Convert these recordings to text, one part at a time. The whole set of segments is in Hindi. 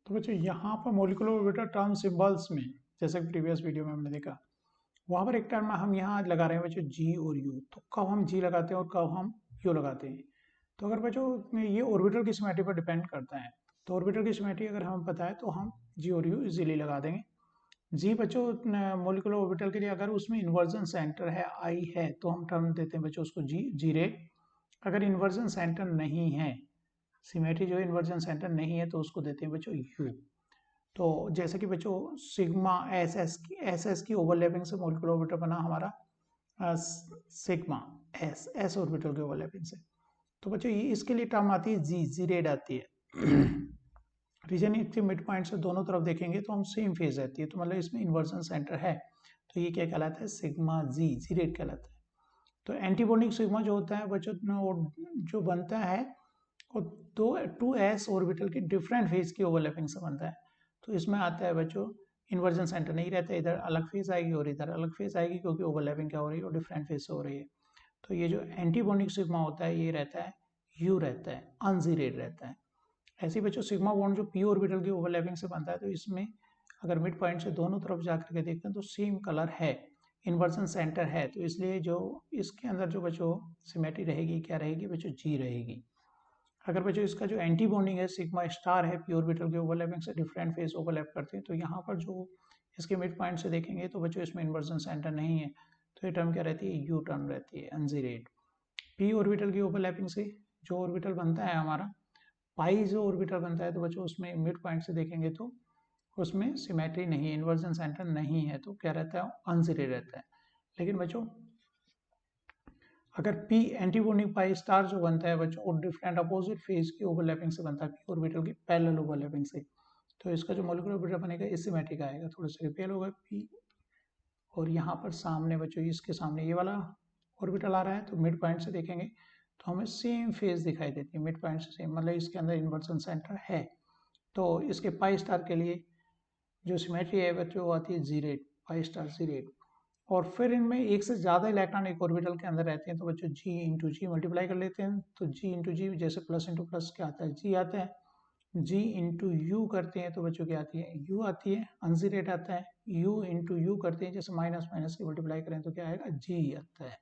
तो बच्चों यहाँ पर मोलिकुलर ऑर्बिटल टर्म सिंबल्स में, जैसे कि प्रीवियस वीडियो में हमने देखा, वहाँ पर एक टर्म हम यहाँ लगा रहे हैं बच्चों जी और यू। तो कब हम जी लगाते हैं और कब हम यू लगाते हैं। तो अगर बच्चों ये ऑर्बिटल की सिमेट्री पर डिपेंड करता है। तो ऑर्बिटल की सिमेट्री अगर हमें पता है तो हम जी और यू इजीली लगा देंगे। जी बच्चों मोलिकुलर ऑर्बिटल के लिए अगर उसमें इन्वर्जन सेंटर है आई है तो हम टर्म देते हैं बच्चों उसको जी जी रे। अगर इन्वर्जन सेंटर नहीं है, सिमेट्री जो इन्वर्जन सेंटर नहीं है, तो उसको देते हैं बच्चों यू। तो जैसे कि बच्चों सिग्मा एस एस की ओवरलैपिंग से मोलिकुलर ऑर्बिटल बना हमारा सिग्मा एस एस ऑर्बिटल के ओवरलैपिंग से। तो बच्चों ये इसके लिए टर्म आती है जी जी रेड आती है। रीजन के मिड पॉइंट से दोनों तरफ देखेंगे तो हम सेम फेज रहती है, तो मतलब इसमें इन्वर्जन सेंटर है। तो ये क्या कहलाता है, सिग्मा जी जी रेड कहलाता है। तो एंटीबॉन्डिंग सिग्मा जो होता है बच्चों जो बनता है वो दो टू एस ऑर्बिटल की डिफरेंट फेज की ओवरलैपिंग से बनता है। तो इसमें आता है बच्चों इन्वर्जन सेंटर नहीं रहता, इधर अलग फेज आएगी और इधर अलग फेज आएगी, क्योंकि ओवरलैपिंग क्या हो रही है और डिफरेंट फेज से हो रही है। तो ये जो एंटीबॉन्डिंग सिग्मा होता है ये रहता है यू रहता है, अनजीरेड रहता है। ऐसे ही बच्चों सिग्मा बॉन्ड जो पी ऑर्बिटल की ओवरलैपिंग से बनता है, तो इसमें अगर मिड पॉइंट से दोनों तरफ जाकर के देखते हैं तो सेम कलर है, इन्वर्जन सेंटर है। तो इसलिए जो इसके अंदर जो बच्चों सिमेट्री रहेगी क्या रहेगी बच्चों, जी रहेगी। अगर बच्चों इसका जो एंटी बॉन्डिंग है सिग्मा स्टार है, पी ऑर्बिटल के ओवरलैपिंग से डिफरेंट फेज ओवरलैप करते हैं, तो यहाँ पर जो इसके मिड पॉइंट से देखेंगे तो बच्चों इसमें इन्वर्जन सेंटर नहीं है, तो ये टर्म क्या रहती है, यू टर्म रहती है, अनजीरेड। पी ऑर्बिटल की ओवरलैपिंग से जो ऑर्बिटल बनता है हमारा पाई जो ऑर्बिटल बनता है, तो बच्चों उसमें मिड पॉइंट से देखेंगे तो उसमें सिमेट्री नहीं है, इन्वर्जन सेंटर नहीं है, तो क्या रहता है, अनजीरेड रहता है। लेकिन बच्चों अगर पी एंटीबॉन्डिंग पाई स्टार जो बनता है बच्चों और डिफरेंट अपोजिट फेज की ओवरलैपिंग से बनता है, पी ऑर्बिटल की पैरेलल ओवरलैपिंग से, तो इसका जो मॉलिक्यूलर ऑर्बिटल बनेगा एसिमेट्रिक आएगा, थोड़ा सा रिपेल होगा पी। और यहाँ पर सामने बच्चों इसके सामने ये वाला ऑर्बिटल आ रहा है, तो मिड पॉइंट से देखेंगे तो हमें सेम फेज दिखाई देती है, मिड पॉइंट से सेम, मतलब इसके अंदर इन्वर्जन सेंटर है। तो इसके पाई स्टार के लिए जो सिमेट्री है बच्चों वो आती है जीरेड, पाई स्टार जीरेड। और फिर इनमें एक से ज़्यादा इलेक्ट्रॉन एक ऑर्बिटल के अंदर रहते हैं, तो बच्चों जी इंटू जी मल्टीप्लाई कर लेते हैं, तो जी इंटू जी जैसे प्लस इंटू प्लस क्या आता है, जी आता है। जी इंटू यू करते हैं तो बच्चों क्या आती है, यू आती है, अनजीरेड आता है। यू इंटू यू करते हैं जैसे माइनस माइनस की मल्टीप्लाई करें तो क्या आएगा, जी आता है।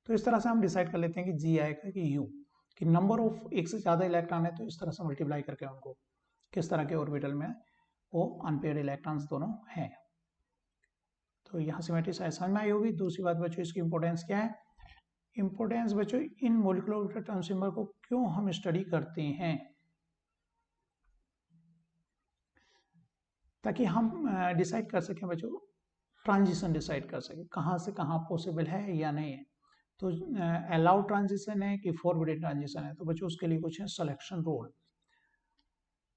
तो इस तरह से हम डिसाइड कर लेते हैं कि जी आएगा कि यू, कि नंबर ऑफ एक से ज़्यादा इलेक्ट्रॉन है, तो इस तरह से मल्टीप्लाई करके उनको किस तरह के ऑर्बिटल में वो अनपेयर्ड इलेक्ट्रॉन्स दोनों हैं। तो यहाँ सिमेट्री समझ में आई होगी। दूसरी बात बच्चों इसकी इंपॉर्टेंस क्या है, इंपॉर्टेंस बच्चों इन मोलिकुलर ऑर्बिटल टर्म सिंबल को क्यों हम स्टडी करते हैं, ताकि हम डिसाइड कर सकें बच्चों, ट्रांजिशन डिसाइड कर सकें कहाँ से कहाँ पॉसिबल है या नहीं है। तो अलाउड ट्रांजिशन है कि फॉरबिडन ट्रांजिशन है, तो बच्चों उसके लिए कुछ है सिलेक्शन रूल।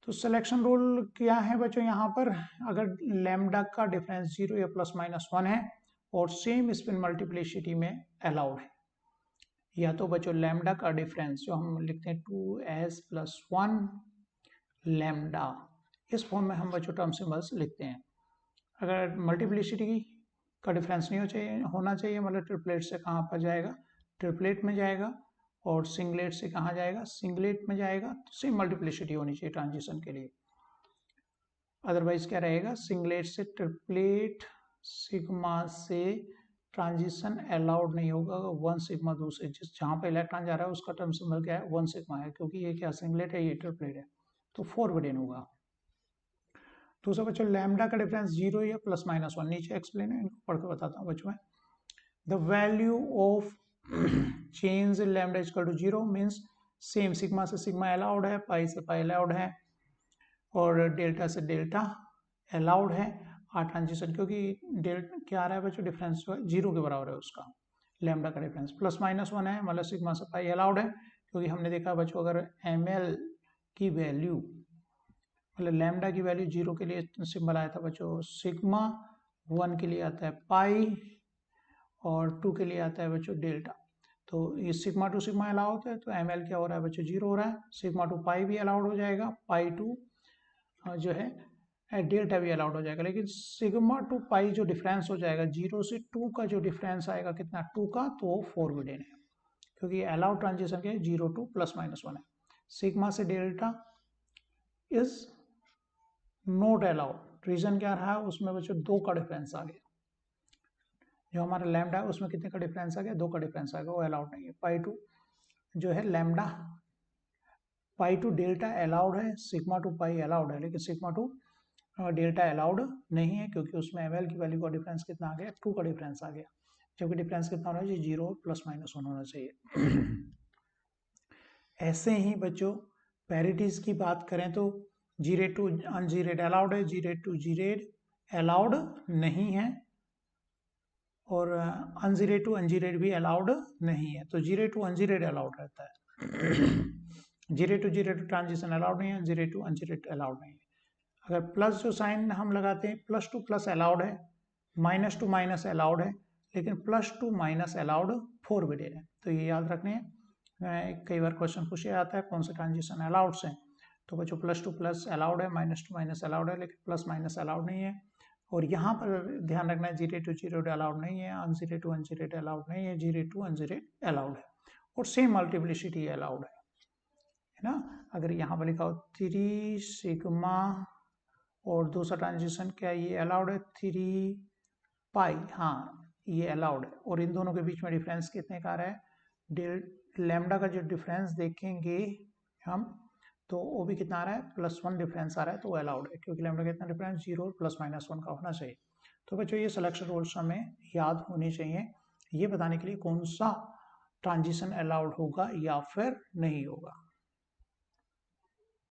तो सिलेक्शन रूल क्या है बच्चों, यहाँ पर अगर लैम्डा का डिफरेंस 0 या प्लस माइनस 1 है और सेम स्पिन मल्टीप्लिसिटी में अलाउड है, या तो बच्चों लैम्डा का डिफरेंस जो हम लिखते हैं 2s प्लस 1 लैम्डा, इस फॉर्म में हम बच्चों टर्म सिंबल्स लिखते हैं। अगर मल्टीप्लिसिटी का डिफरेंस नहीं होना चाहिए, मतलब ट्रिपलेट से कहाँ पर जाएगा, ट्रिपलेट में जाएगा, और सिंगलेट से कहाँ जाएगा, सिंगलेट में जाएगा, तो सेम मल्टीप्लिसिटी होनी चाहिए ट्रांजिशन के लिए। अदरवाइज क्या रहेगा, सिंगलेट से ट्रिपलेट सिग्मा से ट्रांजिशन अलाउड नहीं होगा। वन सिग्मा दूसरे जिस जहाँ पे इलेक्ट्रॉन जा रहा है उसका टर्म सिंबल क्या है, वन सिग्मा है, क्योंकि ये क्या सिंगलेट है ये ट्रिपलेट है, तो फॉरबिडन होगा। दूसरा बच्चों लैम्डा का डिफरेंस 0 या प्लस माइनस 1, नीचे एक्सप्लेन है, इनको पढ़ के बताता हूँ बच्चों में। The value of change in lambda equal to 0 means same, sigma से सिग्मा अलाउड है, पाई से पाई अलाउड है, और डेल्टा से डेल्टा अलाउड है। आर ट्रांजिशन क्योंकि डेल्टा क्या आ रहा है बच्चों, डिफरेंस जो है 0 के बराबर है उसका, लैम्डा का डिफरेंस प्लस माइनस 1 है, मतलब सिग्मा से पाई अलाउड है, क्योंकि हमने देखा बच्चों अगर एम एल की वैल्यू, मतलब लैम्डा की वैल्यू 0 के लिए सिंबल आया था बच्चों सिग्मा, 1 के लिए आता है पाई, और 2 के लिए आता है बच्चों डेल्टा। तो ये सिग्मा टू सिग्मा अलाउ होता है, तो एम एल क्या हो रहा है बच्चों, 0 हो रहा है। सिग्मा टू पाई भी अलाउड हो जाएगा, पाई टू जो है डेल्टा भी अलाउड हो जाएगा। लेकिन सिग्मा टू पाई जो डिफरेंस हो जाएगा 0 से 2 का जो डिफरेंस आएगा कितना, 2 का, तो वो फॉरबिडन है, क्योंकि अलाउड ट्रांजिशन क्या है 0 टू प्लस माइनस 1 है। सिग्मा से delta is not allowed. Reason क्या रहा, उसमें बच्चों 2 का डिफरेंस आ गया। जो हमारा लैम्डा है उसमें कितने का डिफरेंस आ गया, 2 का डिफरेंस आ गया, वो अलाउड नहीं है। पाई टू जो है lambda, pi to delta allowed है, सिग्मा टू पाई अलाउड है, लेकिन सिग्मा टू डेल्टा अलाउड नहीं है, क्योंकि उसमें एम एल की वैल्यू का डिफरेंस कितना आ गया, 2 का डिफरेंस आ गया, जबकि डिफरेंस कितना होना चाहिए, 0 प्लस माइनस 1 होना चाहिए। ऐसे ही बच्चों पैरिटीज की बात करें तो जीरेट टू अनजीरेट अलाउड है, जीरेट टू जीरेट अलाउड नहीं है, और अनजीरेट टू अनजीरेट भी अलाउड नहीं है। तो जीरेट टू अनजीरेट अलाउड रहता है। जीरेट टू जीरेट ट्रांजिशन अलाउड नहीं है, जीरेट टू अनजीरेट अलाउड नहीं है। अगर प्लस जो साइन हम लगाते हैं, प्लस टू प्लस अलाउड है, माइनस टू माइनस अलाउड है, लेकिन plus two minus allowed forbidden है। तो ये याद रखने हैं, कई बार क्वेश्चन पूछा जाता है कौन से ट्रांजिशन अलाउड है। तो बच्चों प्लस टू प्लस अलाउड है, माइनस टू माइनस अलाउड है, लेकिन प्लस माइनस अलाउड नहीं है। और यहाँ पर ध्यान रखना है, जीरो टू जीरो अलाउड नहीं है, अनजीरो टू अनजीरो अलाउड नहीं है, जीरो टू अनजीरो अलाउड है, और सेम मल्टीप्लिसिटी अलाउड है ना। अगर यहाँ पर लिखा हो 3 सिग्मा और दूसरा ट्रांजिशन क्या ये अलाउड है, 3 पाई, हाँ ये अलाउड है। और इन दोनों के बीच में डिफरेंस कितने का रहा है, लैम्डा का जो डिफरेंस देखेंगे हम, तो वो भी कितना आ रहा है, +1 डिफरेंस आ रहा है, तो वो अलाउड है, क्योंकि लैम्डा का कितना डिफरेंस 0 प्लस माइनस 1 का होना चाहिए। तो बच्चों ये सिलेक्शन रूल्स हमें याद होने चाहिए, ये बताने के लिए कौन सा ट्रांजिशन अलाउड होगा या फिर नहीं होगा।